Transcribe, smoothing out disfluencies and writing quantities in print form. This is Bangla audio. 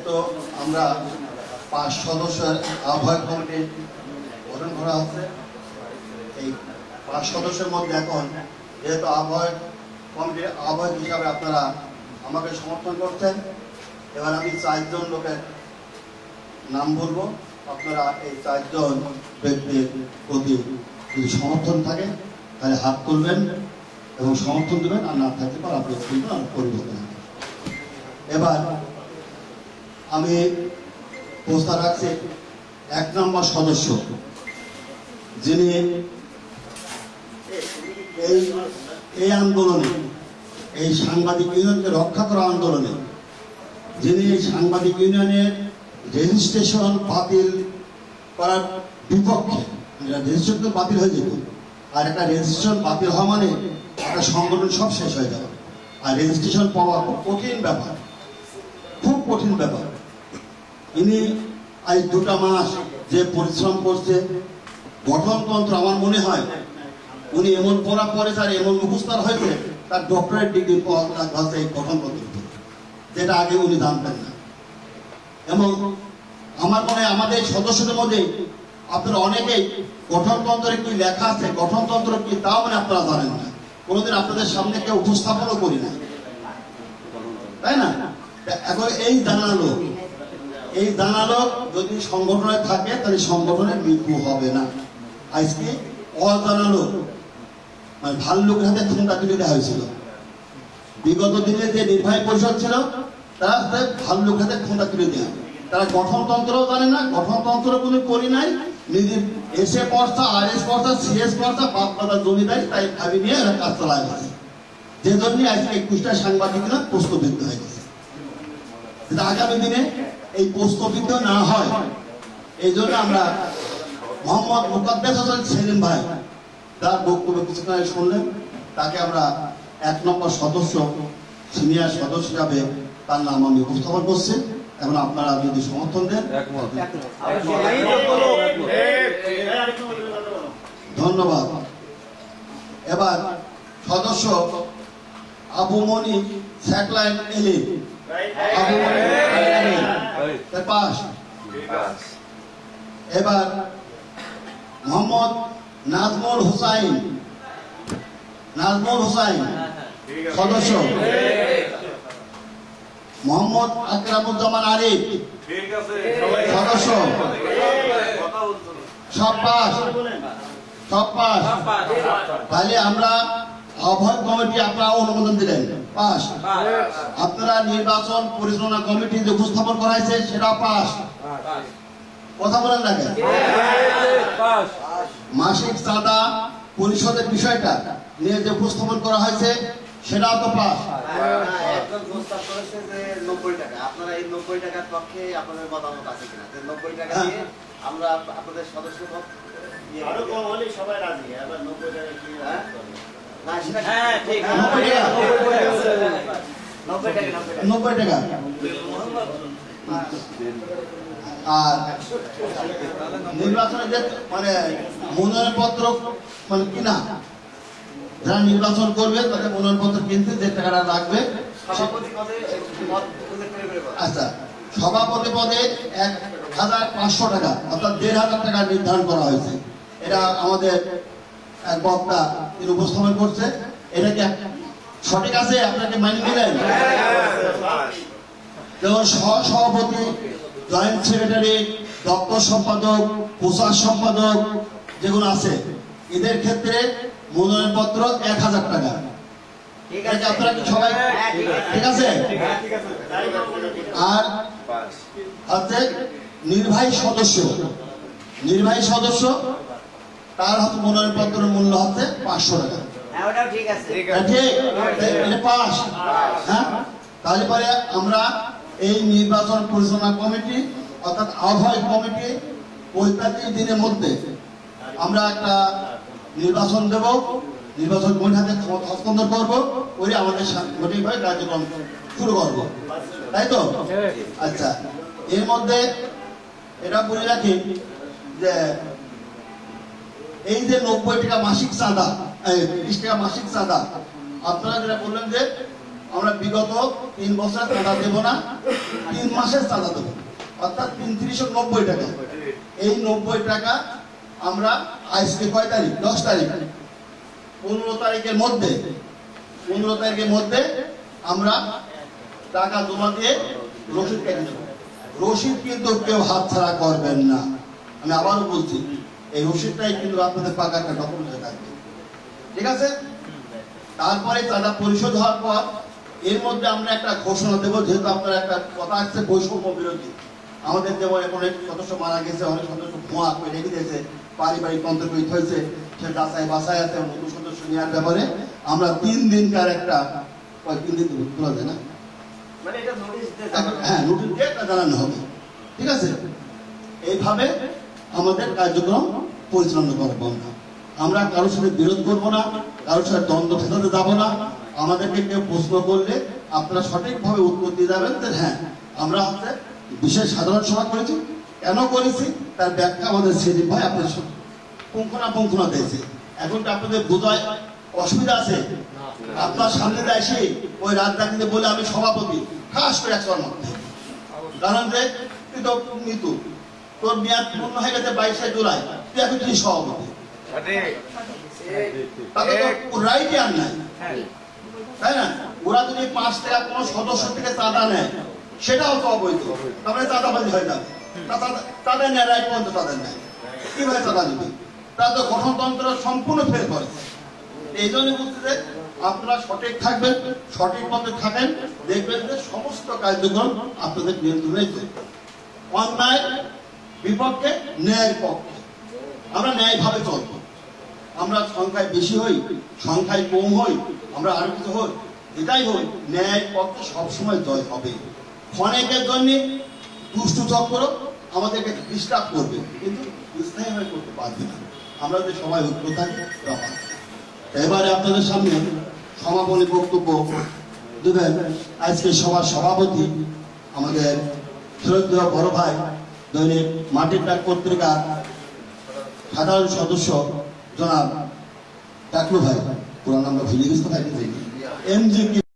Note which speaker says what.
Speaker 1: যেহেতু আমরা 5 সদস্যের আহ্বায়ক কমিটি গঠন করা হচ্ছে, এই 5 সদস্যের মধ্যে এখন যেহেতু আহ্বায়ক কমিটির আহ্বায়ক হিসাবে আপনারা আমাকে সমর্থন করছেন, এবার আমি 4 জন লোকের নাম বলবো। আপনারা এই 4 জন ব্যক্তির প্রতি যদি সমর্থন থাকে তাহলে হাত তুলবেন এবং সমর্থন দেবেন, আর না থাকতে পারে আপনি তুলবেন, আর পরিবর্তন হবে। এবার আমি প্রস্তাব রাখছি 1 নম্বর সদস্য, যিনি এই আন্দোলনে, এই সাংবাদিক ইউনিয়নকে রক্ষা করা আন্দোলনে, যিনি সাংবাদিক ইউনিয়নের রেজিস্ট্রেশন বাতিল করার বিপক্ষে, রেজিস্ট্রেশন বাতিল হয়ে যেত, আর একটা রেজিস্ট্রেশন বাতিল হওয়া মানে একটা সংগঠন সব শেষ হয়ে যাবে। আর রেজিস্ট্রেশন পাওয়া খুব কঠিন ব্যাপার, খুব কঠিন ব্যাপার। ইনি আজ 2টা মাস যে পরিশ্রম করছে, গঠনতন্ত্র, আমার মনে হয় উনি এমন পড়া পড়েছে আর এমন মুখস্থ হয়েছে, তার ডক্টরেট ডিগ্রি পাওয়া হচ্ছে এই গঠনতন্ত্র, যেটা আগে উনি জানতেন না। এবং আমার মনে হয় আমাদের সদস্যদের মধ্যে আপনারা অনেকেই গঠনতন্ত্রে কি লেখা আছে, গঠনতন্ত্র কি তাও মানে আপনারা জানেন না, কোনোদিন আপনাদের সামনে কেউ উপস্থাপনও করি না, তাই না? এখন এই জানালো যদি সংগঠনে থাকে তাহলে সংগঠনের মৃত্যু হবে না। আজকে অজানালো মানে ভাল্লুকের হাতে ঠোঁটা তুলে দেওয়া হয়েছিল। বিগত দিনে যে নির্বাহী পরিষদ ছিল তারা ভাল্লুকের হাতে ঠোঁটা তুলে দেওয়া, তারা গঠনতন্ত্রও জানে না, গঠনতন্ত্র কোনো করি নাই, নিজের এসে পড়তা, আর এস পড়তা, সিএস পড়তা, বাপ দাদা জমিদারি, তাই ভাবি নিয়ে এরা কাজ চালায় গেছে। যে জন্যই আজকে 21টা সাংবাদিকরা প্রশ্নবিদ্ধ হয়ে গেছে। আগামী দিনে এই প্রশ্নবিদ্ধ না হয় এই জন্য আমরা মোহাম্মদ মুকাদ্দেস হোসেন সেলিম ভাই তার বক্তব্য কিছুক্ষণ আগে শুনলেন, তাকে আমরা 1 নম্বর সদস্য, সিনিয়র সদস্য হিসাবে তার নাম আমি উপস্থাপন করছি। এখন আপনারা যদি সমর্থন দেন, ধন্যবাদ। এবার সদস্য আবু মনি স্যাটেলাইট এলি, আবু মনি পাস। এবার মোহাম্মদ নাজমুল হুসাইন সদস্য, মোহাম্মদ আকরামুজ্জামান আরিফ সদস্য, সব পাস। তাহলে আমরা আহ্বায়ক কমিটি আপনারা অনুমোদন দিলেন, পাস। আপনারা নির্বাচন পরিচালনা কমিটি যে উপস্থাপন করা হয়েছে সেটা পাস। কথা বলেন না কেন? মাসিক চাঁদা পরিশোধের বিষয়টা নিয়ে যে উপস্থাপন করা হয়েছে সেটাও তো পাস।
Speaker 2: একজন প্রস্তাব করেছে যে 90 টাকা, আপনারা এই 90 টাকার পক্ষে আপনাদের মতামত আছে কিনা? যে 90 টাকা দিয়ে আমরা আপনাদের সদস্যপদ
Speaker 3: আরো কম হলে সবাই রাজি, আবার 90 টাকা কি
Speaker 2: না সেটা
Speaker 3: হ্যাঁ ঠিক
Speaker 1: 90 টাকা। আর নির্বাচনে যে মানে মনোনয়ন পত্র মানে কিনা, যারা নির্বাচন করবে তাদের মনোনয়ন পত্র কিনতে যে টাকাটা লাগবে, আচ্ছা, সভাপতি পদে 1500 টাকা, অর্থাৎ 1500 টাকা নির্ধারণ করা হয়েছে। এটা আমাদের এক বক্তা তিনি উপস্থাপন করছে। এটা কি সঠিক আছে? আপনাকে মাইনে দিলেন? যেমন সহসভাপতি, জয়েন্ট সেক্রেটারি, দপ্তর সম্পাদক, প্রচার সম্পাদক যেগুলো আছে, এদের ক্ষেত্রে মনোনয়ন পত্র 1000 টাকা। আপনারা কি সবাই ঠিক আছে? আর হচ্ছে নির্বাহী সদস্য, তার হচ্ছে মনোনয়ন পত্রের মূল্য হচ্ছে 500 টাকা।
Speaker 2: ঠিক আছে,
Speaker 1: ঠিক পাস। হ্যাঁ, তাহলে পরে আমরা এই নির্বাচন পরিচালনা কমিটি অর্থাৎ আহ্বায়ক কমিটি 45 দিনের মধ্যে আমরা একটা নির্বাচন দেব, নির্বাচন কমিটির হাতে হস্তান্তর করবো, করে আমাদের সাংগঠনিকভাবে কার্যক্রম শুরু করবো, তাই তো? আচ্ছা, এর মধ্যে এটা বলে রাখি যে এই যে 90 টাকা মাসিক চাঁদা, 30 টাকা মাসিক চাঁদা, আপনারা যেটা বললেন যে আমরা বিগত 3 বছর চাঁদা দেব না, 3 মাসের চাঁদা দেবো, অর্থাৎ 3,390 টাকা। এই 90 টাকা আমরা আজকে কয় তারিখ? 10 তারিখ। 15 তারিখের মধ্যে আমরা টাকা জমা দিয়ে রসিদ কেটে দেবো। রসিদ কিন্তু কেউ হাতছাড়া করবেন না। আমি আবারও বলছি, এই রসিদটাই কিন্তু আপনাদের পাকা একটা ডকুমেন্ট হয়ে থাকবে, ঠিক আছে? তারপরে চাঁদা পরিশোধ হওয়ার পর এর মধ্যে আমরা একটা ঘোষণা দেবো, যেহেতু আপনার একটা কথা আসছে বৈষম্য বিরোধী। আমাদের যেমন অনেক সদস্য মারা গেছে, অনেক সদস্য ভুয়া করে রেখে দিয়েছে, পারিবারিক তন্ত্রবিদ হয়েছে, সে যাচাই বাছাই আছে, নতুন সদস্য নেওয়ার ব্যাপারে আমরা 3 দিনকার একটা 3 দিন তোলা যায় না,
Speaker 2: মানে এটা নোটিশ দিয়ে
Speaker 1: হ্যাঁ নোটিশ দিয়ে একটা জানানো হবে, ঠিক আছে? এইভাবে আমাদের কার্যক্রম পরিচালনা করবো আমরা। কারোর সাথে বিরোধ করবো না, কারোর সাথে দ্বন্দ্ব ফেসাতে যাবো না। আমাদেরকে কেউ প্রশ্ন করলে আপনারা সঠিকভাবে উত্তর দিয়ে যাবেন যে হ্যাঁ আমরা বিশেষ সাধারণ সভা করেছি, কেন করেছি তার ব্যাখ্যা আমাদের সেদিন ভাই আপনার পুঙ্খানুপুঙ্খনা দিয়েছে। এখন কি আপনাদের বোঝায় অসুবিধা আছে? আপনার সামনে এসে ওই রাজনীতিতে বলে আমি সভাপতি, খাস করে 100 মধ্যে, কারণ যে তুই তো মৃত্যু, তোর মেয়াদ পূর্ণ হয়ে গেছে 22শে জুলাই, তুই এখন কি সভাপতি? তাহলে তো রাইটই আর নাই, তাই না? ওরা যদি 5 টাকা কোনো সদস্য থেকে চাঁদা নেয়, সেটাও তো অবৈধ, তারপরে চাঁদাবাজি হয়ে যাবে। তাদের নেয় রাইট পর্যন্ত তাদের নেয়, কিভাবে চাঁদা দিবে? তা তো গঠনতন্ত্র সম্পূর্ণ ফেল করে। এই জন্য বলতে যে আপনারা সঠিক থাকবেন, সঠিক পথে থাকেন, দেখবেন যে সমস্ত কার্যক্রম আপনাদের নিয়ন্ত্রণে চলবে। অন্যায় বিপক্ষে, ন্যায়ের পক্ষে আমরা ন্যায়ভাবে চলব। আমরা সংখ্যায় বেশি হই, সংখ্যায় কম হই, আমরা আরো কিছু হই, এটাই হই, ন্যায় পক্ষে সবসময় জয় হবে। ক্ষণেকের জন্য দুষ্টু চক্র আমাদেরকে ডিস্টার্ব করবে, কিন্তু স্থায়ীভাবে করতে পারবে না। আমরা যদি সবাই ঐক্য থাকি। এবারে আপনাদের সামনে সমাপনী বক্তব্য দেবেন আজকে সভার সভাপতি, আমাদের শ্রদ্ধেয় বড় ভাই, দৈনিক মাটির ডাক পত্রিকার সাধারণ সদস্য জনাব টাকলু ভাই, পুরো নামটা ভুলে গেছে ভাই, MG